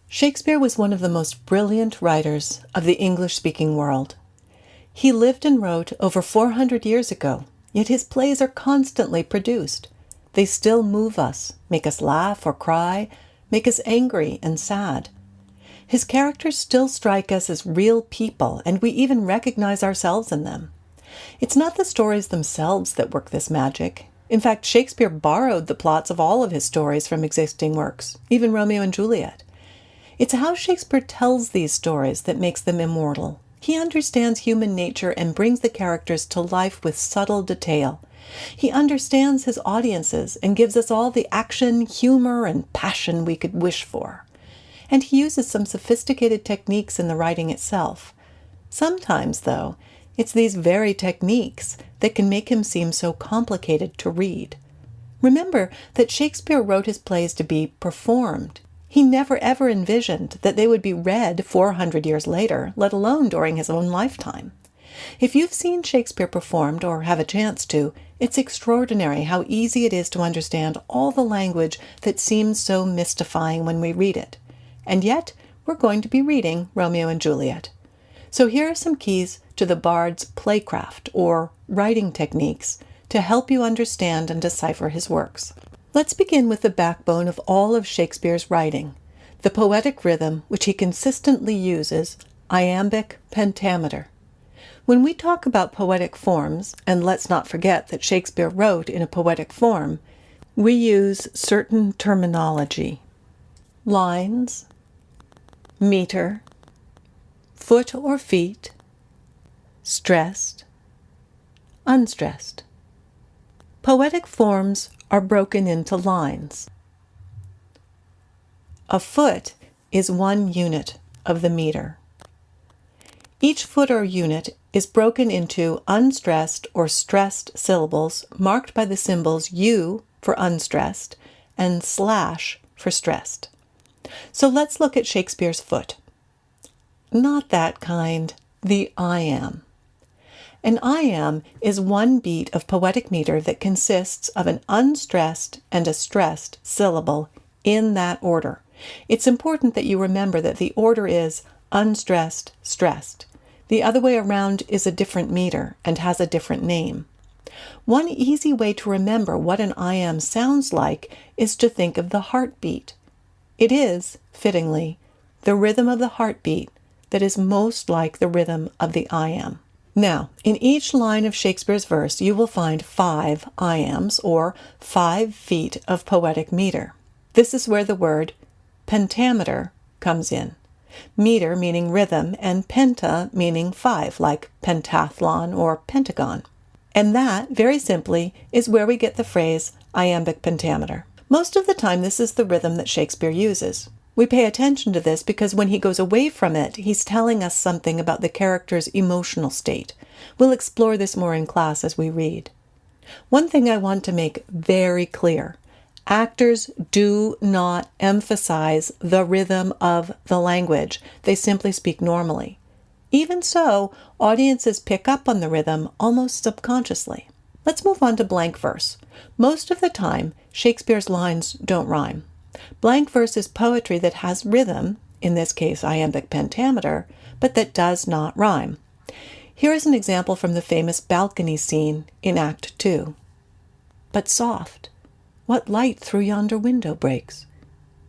Shakespeare was one of the most brilliant writers of the English-speaking world. He lived and wrote over 400 years ago, yet his plays are constantly produced. They still move us, make us laugh or cry, make us angry and sad. His characters still strike us as real people, and we even recognize ourselves in them. It's not the stories themselves that work this magic. In fact, Shakespeare borrowed the plots of all of his stories from existing works, even Romeo and Juliet. It's how Shakespeare tells these stories that makes them immortal. He understands human nature and brings the characters to life with subtle detail. He understands his audiences and gives us all the action, humor, and passion we could wish for. And he uses some sophisticated techniques in the writing itself. Sometimes, though, it's these very techniques that can make him seem so complicated to read. Remember that Shakespeare wrote his plays to be performed. He never ever envisioned that they would be read 400 years later, let alone during his own lifetime. If you've seen Shakespeare performed or have a chance to, it's extraordinary how easy it is to understand all the language that seems so mystifying when we read it. And yet, we're going to be reading Romeo and Juliet. So here are some keys to the bard's playcraft, or writing techniques, to help you understand and decipher his works. Let's begin with the backbone of all of Shakespeare's writing, the poetic rhythm which he consistently uses, iambic pentameter. When we talk about poetic forms, and let's not forget that Shakespeare wrote in a poetic form, we use certain terminology. Lines, meter, foot or feet, stressed, unstressed. Poetic forms are broken into lines. A foot is one unit of the meter. Each foot or unit is broken into unstressed or stressed syllables marked by the symbols U for unstressed and slash for stressed. So let's look at Shakespeare's foot. Not that kind, the iamb. An iamb is one beat of poetic meter that consists of an unstressed and a stressed syllable in that order. It's important that you remember that the order is unstressed, stressed. The other way around is a different meter and has a different name. One easy way to remember what an iamb sounds like is to think of the heartbeat. It is, fittingly, the rhythm of the heartbeat that is most like the rhythm of the iamb. Now, in each line of Shakespeare's verse, you will find 5 iambs, or 5 feet of poetic meter. This is where the word pentameter comes in. Meter meaning rhythm, and penta meaning 5, like pentathlon or pentagon. And that, very simply, is where we get the phrase iambic pentameter. Most of the time, this is the rhythm that Shakespeare uses. We pay attention to this because when he goes away from it, he's telling us something about the character's emotional state. We'll explore this more in class as we read. One thing I want to make very clear: actors do not emphasize the rhythm of the language. They simply speak normally. Even so, audiences pick up on the rhythm almost subconsciously. Let's move on to blank verse. Most of the time, Shakespeare's lines don't rhyme. Blank verse is poetry that has rhythm, in this case iambic pentameter, but that does not rhyme. Here is an example from the famous balcony scene in Act 2. But soft, what light through yonder window breaks?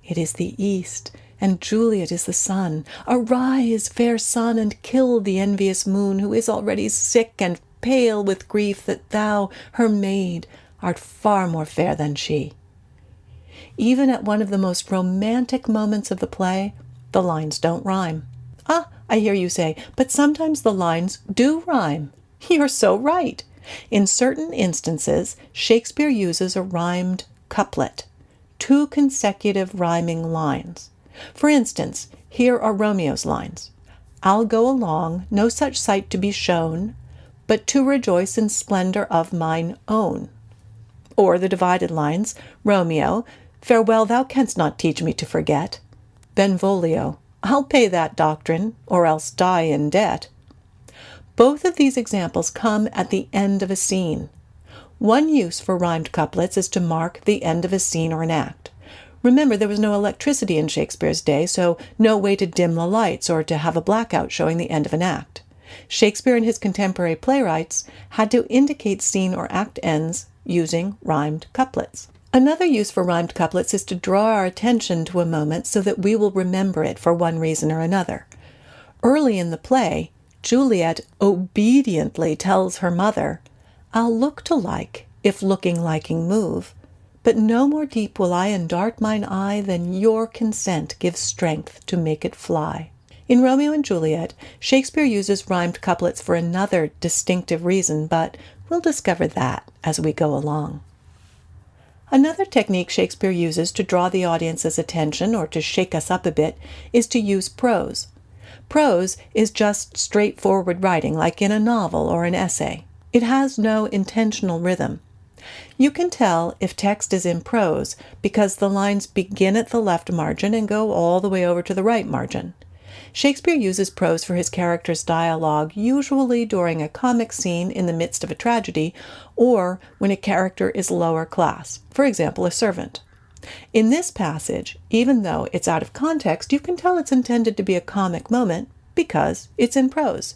It is the east, and Juliet is the sun. Arise, fair sun, and kill the envious moon, who is already sick and pale with grief that thou, her maid, art far more fair than she. Even at one of the most romantic moments of the play, the lines don't rhyme. Ah, I hear you say, but sometimes the lines do rhyme. You're so right. In certain instances, Shakespeare uses a rhymed couplet, 2 consecutive rhyming lines. For instance, here are Romeo's lines. I'll go along, no such sight to be shown, but to rejoice in splendor of mine own. Or the divided lines, Romeo, farewell, thou canst not teach me to forget. Benvolio, I'll pay that doctrine, or else die in debt. Both of these examples come at the end of a scene. One use for rhymed couplets is to mark the end of a scene or an act. Remember, there was no electricity in Shakespeare's day, so no way to dim the lights or to have a blackout showing the end of an act. Shakespeare and his contemporary playwrights had to indicate scene or act ends using rhymed couplets. Another use for rhymed couplets is to draw our attention to a moment so that we will remember it for one reason or another. Early in the play, Juliet obediently tells her mother, "I'll look to like, if looking liking move. But no more deep will I endart mine eye than your consent gives strength to make it fly." In Romeo and Juliet, Shakespeare uses rhymed couplets for another distinctive reason, but we'll discover that as we go along. Another technique Shakespeare uses to draw the audience's attention or to shake us up a bit is to use prose. Prose is just straightforward writing, like in a novel or an essay. It has no intentional rhythm. You can tell if text is in prose because the lines begin at the left margin and go all the way over to the right margin. Shakespeare uses prose for his characters' dialogue, usually during a comic scene in the midst of a tragedy, or when a character is lower class, for example, a servant. In this passage, even though it's out of context, you can tell it's intended to be a comic moment because it's in prose.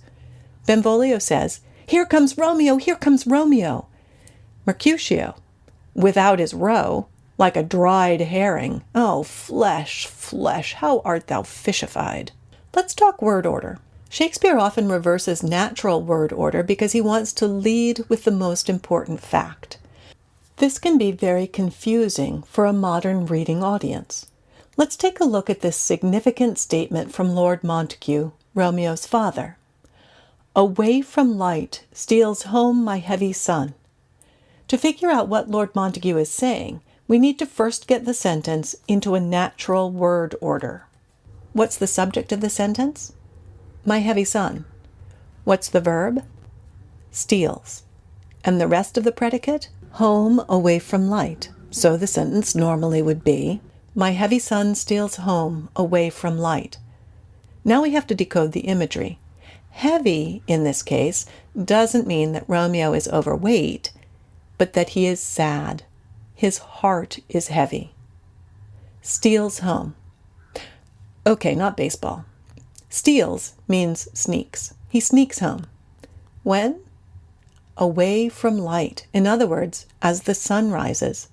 Benvolio says, "Here comes Romeo, here comes Romeo." Mercutio, without his roe, like a dried herring, "Oh, flesh, flesh, how art thou fishified?" Let's talk word order. Shakespeare often reverses natural word order because he wants to lead with the most important fact. This can be very confusing for a modern reading audience. Let's take a look at this significant statement from Lord Montague, Romeo's father. "Away from light steals home my heavy son." To figure out what Lord Montague is saying, we need to first get the sentence into a natural word order. What's the subject of the sentence? My heavy son. What's the verb? Steals. And the rest of the predicate? Home away from light. So the sentence normally would be, my heavy son steals home away from light. Now we have to decode the imagery. Heavy, in this case, doesn't mean that Romeo is overweight, but that he is sad. His heart is heavy. Steals home. Okay, not baseball. Steals means sneaks. He sneaks home. When? Away from light. In other words, as the sun rises.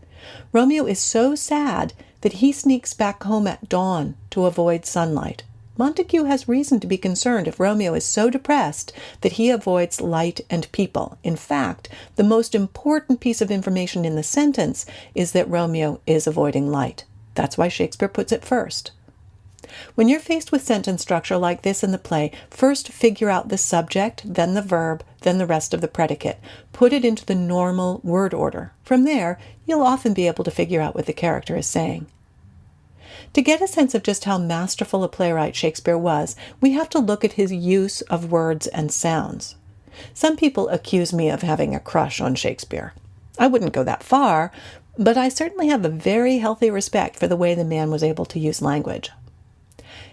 Romeo is so sad that he sneaks back home at dawn to avoid sunlight. Montague has reason to be concerned if Romeo is so depressed that he avoids light and people. In fact, the most important piece of information in the sentence is that Romeo is avoiding light. That's why Shakespeare puts it first. When you're faced with sentence structure like this in the play, first figure out the subject, then the verb, then the rest of the predicate. Put it into the normal word order. From there, you'll often be able to figure out what the character is saying. To get a sense of just how masterful a playwright Shakespeare was, we have to look at his use of words and sounds. Some people accuse me of having a crush on Shakespeare. I wouldn't go that far, but I certainly have a very healthy respect for the way the man was able to use language.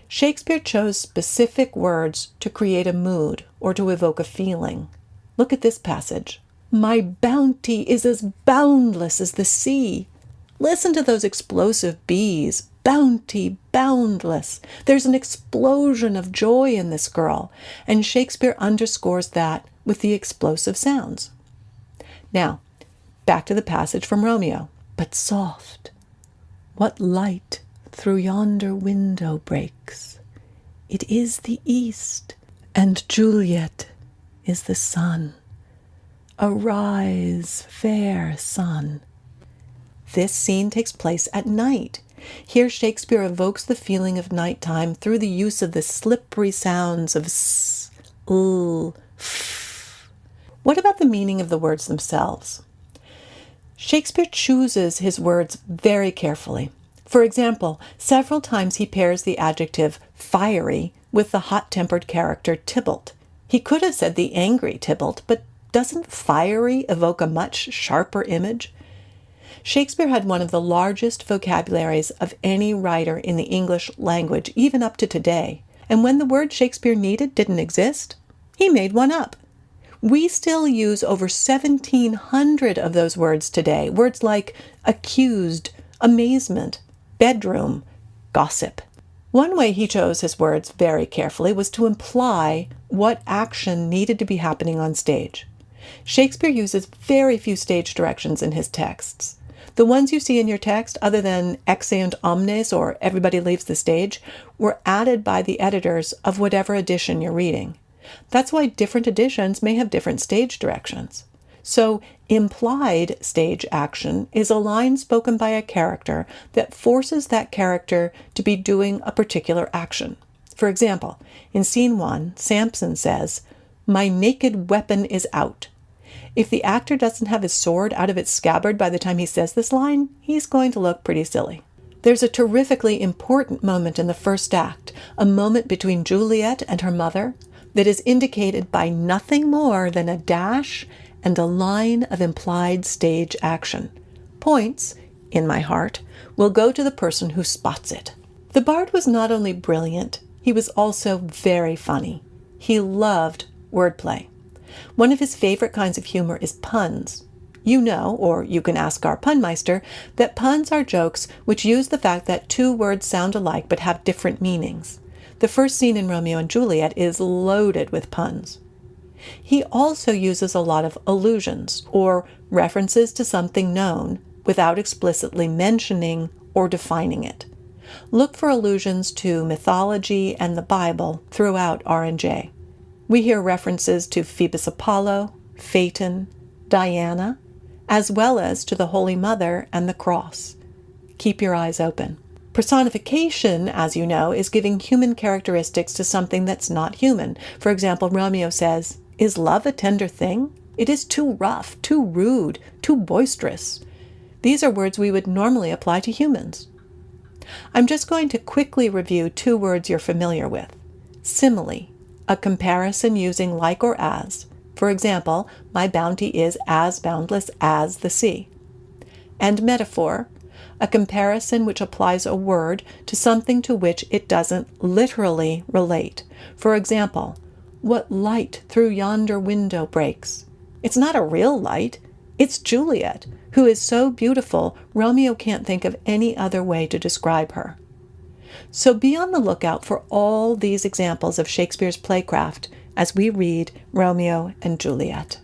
Shakespeare chose specific words to create a mood or to evoke a feeling. Look at this passage. My bounty is as boundless as the sea. Listen to those explosive B's. Bounty, boundless. There's an explosion of joy in this girl, and Shakespeare underscores that with the explosive sounds. Now, back to the passage from Romeo. But soft, what light through yonder window breaks. It is the east, and Juliet is the sun. Arise, fair sun. This scene takes place at night. Here Shakespeare evokes the feeling of nighttime through the use of the slippery sounds of s, l, f. What about the meaning of the words themselves? Shakespeare chooses his words very carefully. For example, several times he pairs the adjective fiery with the hot-tempered character Tybalt. He could have said the angry Tybalt, but doesn't fiery evoke a much sharper image? Shakespeare had one of the largest vocabularies of any writer in the English language, even up to today. And when the word Shakespeare needed didn't exist, he made one up. We still use over 1,700 of those words today. Words like accused, amazement, bedroom, gossip. One way he chose his words very carefully was to imply what action needed to be happening on stage. Shakespeare uses very few stage directions in his texts. The ones you see in your text, other than exeunt omnes or everybody leaves the stage, were added by the editors of whatever edition you're reading. That's why different editions may have different stage directions. So, implied stage action is a line spoken by a character that forces that character to be doing a particular action. For example, in scene 1, Samson says, "My naked weapon is out." If the actor doesn't have his sword out of its scabbard by the time he says this line, he's going to look pretty silly. There's a terrifically important moment in the first act, a moment between Juliet and her mother, that is indicated by nothing more than a dash and a line of implied stage action. Points, in my heart, will go to the person who spots it. The bard was not only brilliant, he was also very funny. He loved wordplay. One of his favorite kinds of humor is puns. You know, or you can ask our punmeister, that puns are jokes which use the fact that two words sound alike but have different meanings. The first scene in Romeo and Juliet is loaded with puns. He also uses a lot of allusions, or references to something known, without explicitly mentioning or defining it. Look for allusions to mythology and the Bible throughout R&J. We hear references to Phoebus Apollo, Phaeton, Diana, as well as to the Holy Mother and the cross. Keep your eyes open. Personification, as you know, is giving human characteristics to something that's not human. For example, Romeo says, "Is love a tender thing? It is too rough, too rude, too boisterous." These are words we would normally apply to humans. I'm just going to quickly review two words you're familiar with. Simile, a comparison using like or as. For example, my bounty is as boundless as the sea. And metaphor, a comparison which applies a word to something to which it doesn't literally relate. For example, what light through yonder window breaks? It's not a real light. It's Juliet, who is so beautiful, Romeo can't think of any other way to describe her. So be on the lookout for all these examples of Shakespeare's Playcraft as we read Romeo and Juliet.